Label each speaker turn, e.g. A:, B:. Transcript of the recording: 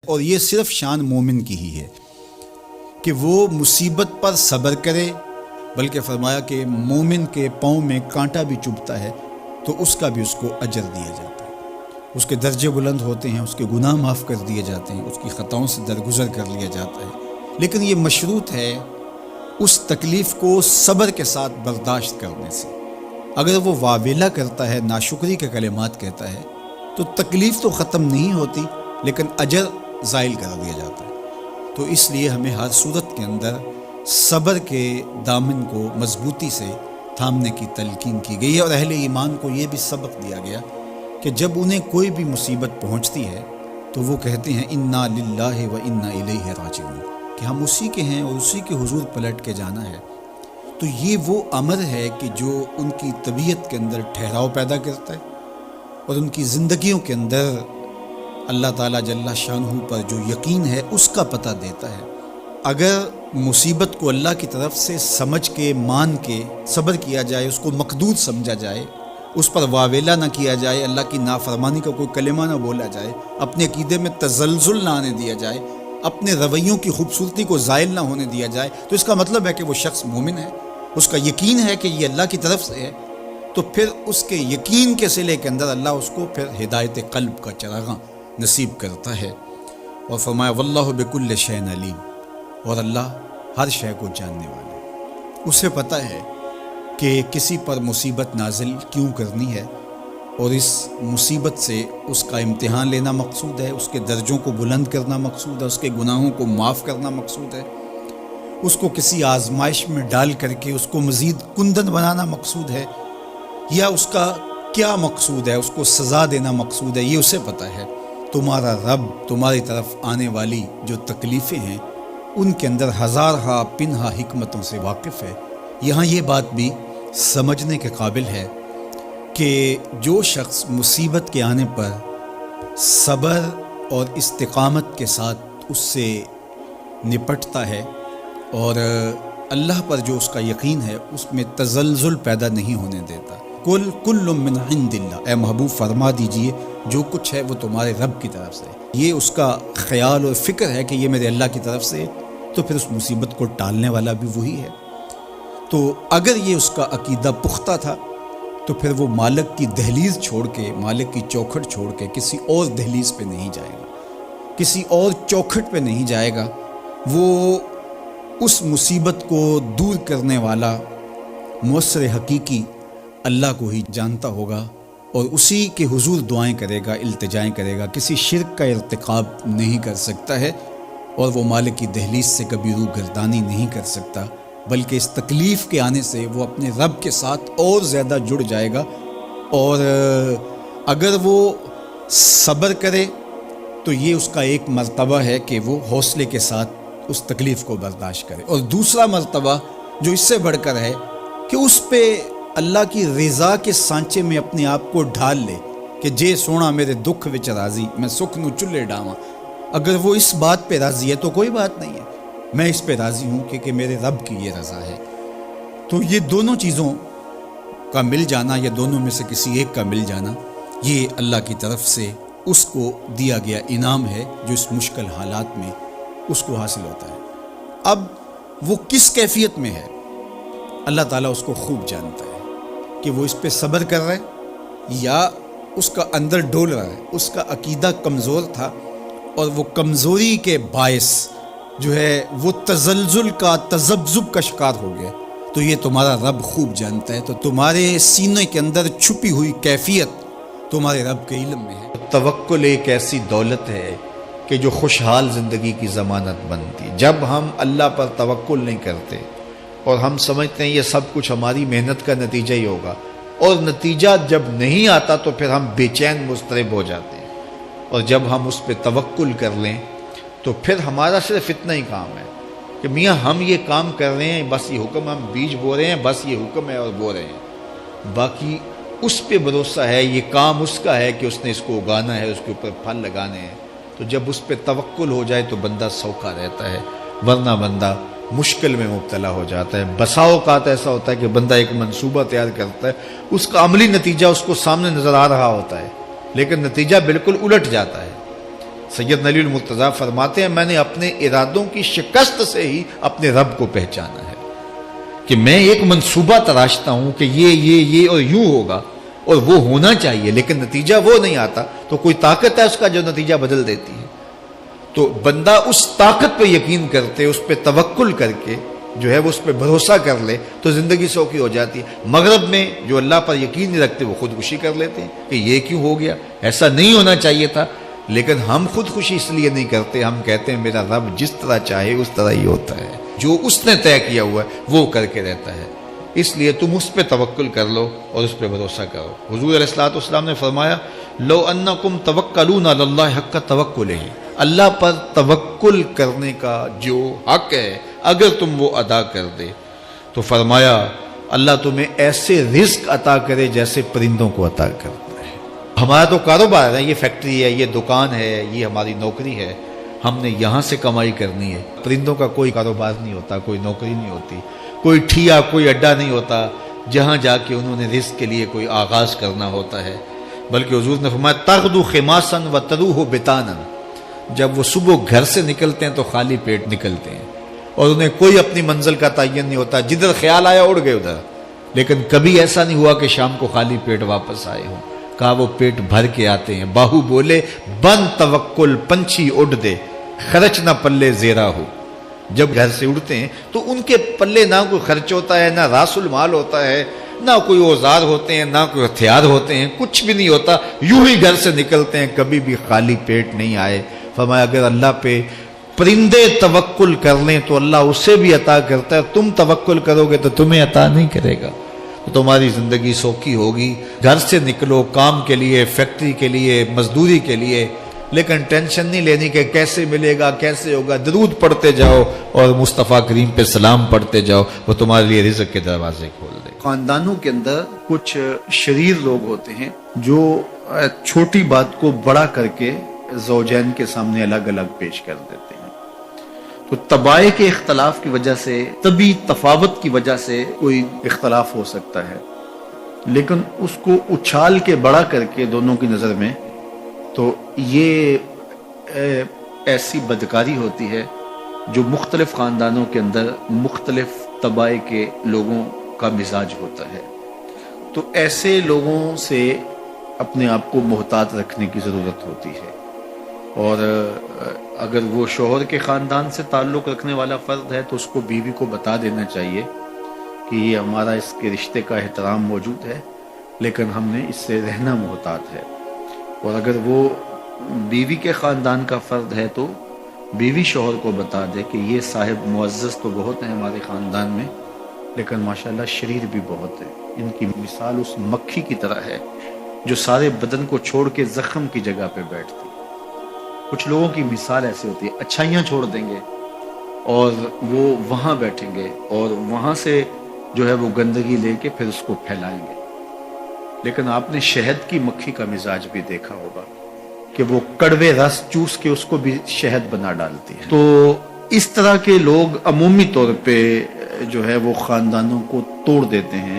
A: اور یہ صرف شان مومن کی ہی ہے کہ وہ مصیبت پر صبر کرے، بلکہ فرمایا کہ مومن کے پاؤں میں کانٹا بھی چبھتا ہے تو اس کا بھی اس کو اجر دیا جاتا ہے، اس کے درجے بلند ہوتے ہیں، اس کے گناہ معاف کر دیے جاتے ہیں، اس کی خطاؤں سے درگزر کر لیا جاتا ہے، لیکن یہ مشروط ہے اس تکلیف کو صبر کے ساتھ برداشت کرنے سے۔ اگر وہ واویلا کرتا ہے، ناشکری کے کلمات کہتا ہے، تو تکلیف تو ختم نہیں ہوتی لیکن اجر زائل کر دیا جاتا ہے۔ تو اس لیے ہمیں ہر صورت کے اندر صبر کے دامن کو مضبوطی سے تھامنے کی تلقین کی گئی ہے، اور اہل ایمان کو یہ بھی سبق دیا گیا کہ جب انہیں کوئی بھی مصیبت پہنچتی ہے تو وہ کہتے ہیں انا للہ و انا الیہ راجعون، کہ ہم اسی کے ہیں اور اسی کے حضور پلٹ کے جانا ہے۔ تو یہ وہ امر ہے کہ جو ان کی طبیعت کے اندر ٹھہراؤ پیدا کرتا ہے اور ان کی زندگیوں کے اندر اللہ تعالیٰ جل شانہ پر جو یقین ہے اس کا پتہ دیتا ہے۔ اگر مصیبت کو اللہ کی طرف سے سمجھ کے مان کے صبر کیا جائے، اس کو مقدور سمجھا جائے، اس پر واویلا نہ کیا جائے، اللہ کی نافرمانی کا کوئی کلمہ نہ بولا جائے، اپنے عقیدے میں تزلزل نہ آنے دیا جائے، اپنے رویوں کی خوبصورتی کو زائل نہ ہونے دیا جائے، تو اس کا مطلب ہے کہ وہ شخص مومن ہے، اس کا یقین ہے کہ یہ اللہ کی طرف سے ہے، تو پھر اس کے یقین کے صلے کے اندر اللہ اس کو پھر ہدایت قلب کا چراغاں نصیب کرتا ہے۔ اور فرمایا واللہ بکل شیء علیم، اور اللہ ہر شے کو جاننے والا ہے، اسے پتہ ہے کہ کسی پر مصیبت نازل کیوں کرنی ہے، اور اس مصیبت سے اس کا امتحان لینا مقصود ہے، اس کے درجوں کو بلند کرنا مقصود ہے، اس کے گناہوں کو معاف کرنا مقصود ہے، اس کو کسی آزمائش میں ڈال کر کے اس کو مزید کندن بنانا مقصود ہے، یا اس کا کیا مقصود ہے، اس کو سزا دینا مقصود ہے، یہ اسے پتہ ہے۔ تمہارا رب تمہاری طرف آنے والی جو تکلیفیں ہیں ان کے اندر ہزارہا پنہا حکمتوں سے واقف ہے۔ یہاں یہ بات بھی سمجھنے کے قابل ہے کہ جو شخص مصیبت کے آنے پر صبر اور استقامت کے ساتھ اس سے نپٹتا ہے اور اللہ پر جو اس کا یقین ہے اس میں تزلزل پیدا نہیں ہونے دیتا، کل من عند اللہ، اے محبوب فرما دیجئے جو کچھ ہے وہ تمہارے رب کی طرف سے ہے، یہ اس کا خیال اور فکر ہے کہ یہ میرے اللہ کی طرف سے ہے، تو پھر اس مصیبت کو ٹالنے والا بھی وہی ہے۔ تو اگر یہ اس کا عقیدہ پختہ تھا تو پھر وہ مالک کی دہلیز چھوڑ کے، مالک کی چوکھٹ چھوڑ کے کسی اور دہلیز پہ نہیں جائے گا، کسی اور چوکھٹ پہ نہیں جائے گا، وہ اس مصیبت کو دور کرنے والا مؤثر حقیقی اللہ کو ہی جانتا ہوگا اور اسی کے حضور دعائیں کرے گا، التجائیں کرے گا، کسی شرک کا ارتکاب نہیں کر سکتا ہے، اور وہ مالک کی دہلیز سے کبھی روح گردانی نہیں کر سکتا، بلکہ اس تکلیف کے آنے سے وہ اپنے رب کے ساتھ اور زیادہ جڑ جائے گا، اور اگر وہ صبر کرے تو یہ اس کا ایک مرتبہ ہے کہ وہ حوصلے کے ساتھ اس تکلیف کو برداشت کرے، اور دوسرا مرتبہ جو اس سے بڑھ کر ہے کہ اس پہ اللہ کی رضا کے سانچے میں اپنے آپ کو ڈھال لے کہ جے سونا میرے دکھ وچ راضی، میں سکھ نو چلے ڈاواں۔ اگر وہ اس بات پہ راضی ہے تو کوئی بات نہیں ہے، میں اس پہ راضی ہوں کہ میرے رب کی یہ رضا ہے۔ تو یہ دونوں چیزوں کا مل جانا یا دونوں میں سے کسی ایک کا مل جانا، یہ اللہ کی طرف سے اس کو دیا گیا انعام ہے جو اس مشکل حالات میں اس کو حاصل ہوتا ہے۔ اب وہ کس کیفیت میں ہے اللہ تعالیٰ اس کو خوب جانتا ہے کہ وہ اس پہ صبر کر رہا ہے یا اس کا اندر ڈول رہا ہے، اس کا عقیدہ کمزور تھا اور وہ کمزوری کے باعث جو ہے وہ تزلزل کا، تذبذب کا شکار ہو گیا، تو یہ تمہارا رب خوب جانتا ہے۔ تو تمہارے سینے کے اندر چھپی ہوئی کیفیت تمہارے رب کے علم میں ہے۔ توکل ایک ایسی دولت ہے کہ جو خوشحال زندگی کی ضمانت بنتی۔ جب ہم اللہ پر توکل نہیں کرتے اور ہم سمجھتے ہیں یہ سب کچھ ہماری محنت کا نتیجہ ہی ہوگا، اور نتیجہ جب نہیں آتا تو پھر ہم بے چین مضطرب ہو جاتے ہیں، اور جب ہم اس پہ توکل کر لیں تو پھر ہمارا صرف اتنا ہی کام ہے کہ میاں ہم یہ کام کر رہے ہیں، بس یہ حکم، ہم بیج بو رہے ہیں، بس یہ حکم ہے اور بو رہے ہیں، باقی اس پہ بھروسہ ہے، یہ کام اس کا ہے کہ اس نے اس کو اگانا ہے، اس کے اوپر پھل لگانے ہیں۔ تو جب اس پہ توکل ہو جائے تو بندہ سوکھا رہتا ہے، ورنہ بندہ مشکل میں مبتلا ہو جاتا ہے۔ بسا اوقات ایسا ہوتا ہے کہ بندہ ایک منصوبہ تیار کرتا ہے، اس کا عملی نتیجہ اس کو سامنے نظر آ رہا ہوتا ہے، لیکن نتیجہ بالکل الٹ جاتا ہے۔ سید علی المرتضیٰ فرماتے ہیں میں نے اپنے ارادوں کی شکست سے ہی اپنے رب کو پہچانا ہے کہ میں ایک منصوبہ تراشتا ہوں کہ یہ اور یوں ہوگا اور وہ ہونا چاہیے، لیکن نتیجہ وہ نہیں آتا تو کوئی طاقت ہے اس کا جو نتیجہ بدل دیتی ہے۔ تو بندہ اس طاقت پہ یقین کرتے، اس پہ توکل کر کے جو ہے وہ اس پہ بھروسہ کر لے تو زندگی سوکھی ہو جاتی ہے۔ مغرب میں جو اللہ پر یقین نہیں رکھتے وہ خودکشی کر لیتے ہیں کہ یہ کیوں ہو گیا، ایسا نہیں ہونا چاہیے تھا، لیکن ہم خودکشی اس لیے نہیں کرتے، ہم کہتے ہیں میرا رب جس طرح چاہے اس طرح ہی ہوتا ہے، جو اس نے طے کیا ہوا ہے وہ کر کے رہتا ہے، اس لیے تم اس پہ توکل کر لو اور اس پہ بھروسہ کرو۔ حضور علیہ الصلوۃ والسلام نے فرمایا لو انکم توکلون علی اللہ حق توکلہ، اللہ پر توکل کرنے کا جو حق ہے اگر تم وہ ادا کر دے تو فرمایا اللہ تمہیں ایسے رزق عطا کرے جیسے پرندوں کو عطا کرتا ہے۔ ہمارا تو کاروبار ہے، یہ فیکٹری ہے، یہ دکان ہے، یہ ہماری نوکری ہے، ہم نے یہاں سے کمائی کرنی ہے۔ پرندوں کا کوئی کاروبار نہیں ہوتا، کوئی نوکری نہیں ہوتی، کوئی ٹھیا، کوئی اڈا نہیں ہوتا جہاں جا کے انہوں نے رزق کے لیے کوئی آغاز کرنا ہوتا ہے، بلکہ حضور نے فرمایا تغدو خماسا وتروح بطانا، جب وہ صبح گھر سے نکلتے ہیں تو خالی پیٹ نکلتے ہیں اور انہیں کوئی اپنی منزل کا تعین نہیں ہوتا، جدھر خیال آیا اڑ گئے ادھر، لیکن کبھی ایسا نہیں ہوا کہ شام کو خالی پیٹ واپس آئے ہوں، کہا وہ پیٹ بھر کے آتے ہیں۔ باہو بولے بن توکل پنچھی اڑ دے، خرچ نہ پلے زیرا ہو، جب گھر سے اڑتے ہیں تو ان کے پلے نہ کوئی خرچ ہوتا ہے، نہ راس المال ہوتا ہے، نہ کوئی اوزار ہوتے ہیں، نہ کوئی ہتھیار ہوتے ہیں، کچھ بھی نہیں ہوتا، یوں ہی گھر سے نکلتے ہیں، کبھی بھی خالی پیٹ نہیں آئے۔ فرمایا اگر اللہ پہ پرندے توکل کر لیں تو اللہ اسے بھی عطا کرتا ہے، تم توکل کرو گے تو تمہیں عطا نہیں کرے گا، تو تمہاری زندگی سوکھی ہوگی۔ گھر سے نکلو کام کے لیے، فیکٹری کے لیے، مزدوری کے لیے، لیکن ٹینشن نہیں لینی کہ کیسے ملے گا، کیسے ہوگا، درود پڑھتے جاؤ اور مصطفیٰ کریم پہ سلام پڑھتے جاؤ، وہ تمہارے لیے رزق کے دروازے کھول دے۔
B: خاندانوں کے اندر کچھ شریر لوگ ہوتے ہیں جو چھوٹی بات کو بڑا کر کے زوجین کے سامنے الگ الگ پیش کر دیتے ہیں، تو طبائع کے اختلاف کی وجہ سے، طبی تفاوت کی وجہ سے کوئی اختلاف ہو سکتا ہے، لیکن اس کو اچھال کے بڑا کر کے دونوں کی نظر میں، تو یہ ایسی بدکاری ہوتی ہے جو مختلف خاندانوں کے اندر مختلف طبائع کے لوگوں کا مزاج ہوتا ہے۔ تو ایسے لوگوں سے اپنے آپ کو محتاط رکھنے کی ضرورت ہوتی ہے، اور اگر وہ شوہر کے خاندان سے تعلق رکھنے والا فرد ہے تو اس کو بیوی کو بتا دینا چاہیے کہ یہ ہمارا اس کے رشتے کا احترام موجود ہے، لیکن ہم نے اس سے رہنا محتاط ہے۔ اور اگر وہ بیوی کے خاندان کا فرد ہے تو بیوی شوہر کو بتا دے کہ یہ صاحب معزز تو بہت ہیں ہمارے خاندان میں، لیکن ماشاءاللہ شریر بھی بہت ہے، ان کی مثال اس مکھی کی طرح ہے جو سارے بدن کو چھوڑ کے زخم کی جگہ پہ بیٹھتی۔ کچھ لوگوں کی مثال ایسی ہوتی ہے، اچھائیاں چھوڑ دیں گے اور وہ وہاں بیٹھیں گے اور وہاں سے جو ہے وہ گندگی لے کے پھر اس کو پھیلائیں گے، لیکن آپ نے شہد کی مکھی کا مزاج بھی دیکھا ہوگا کہ وہ کڑوے رس چوس کے اس کو بھی شہد بنا ڈالتی ہے۔ تو اس طرح کے لوگ عمومی طور پہ جو ہے وہ خاندانوں کو توڑ دیتے ہیں۔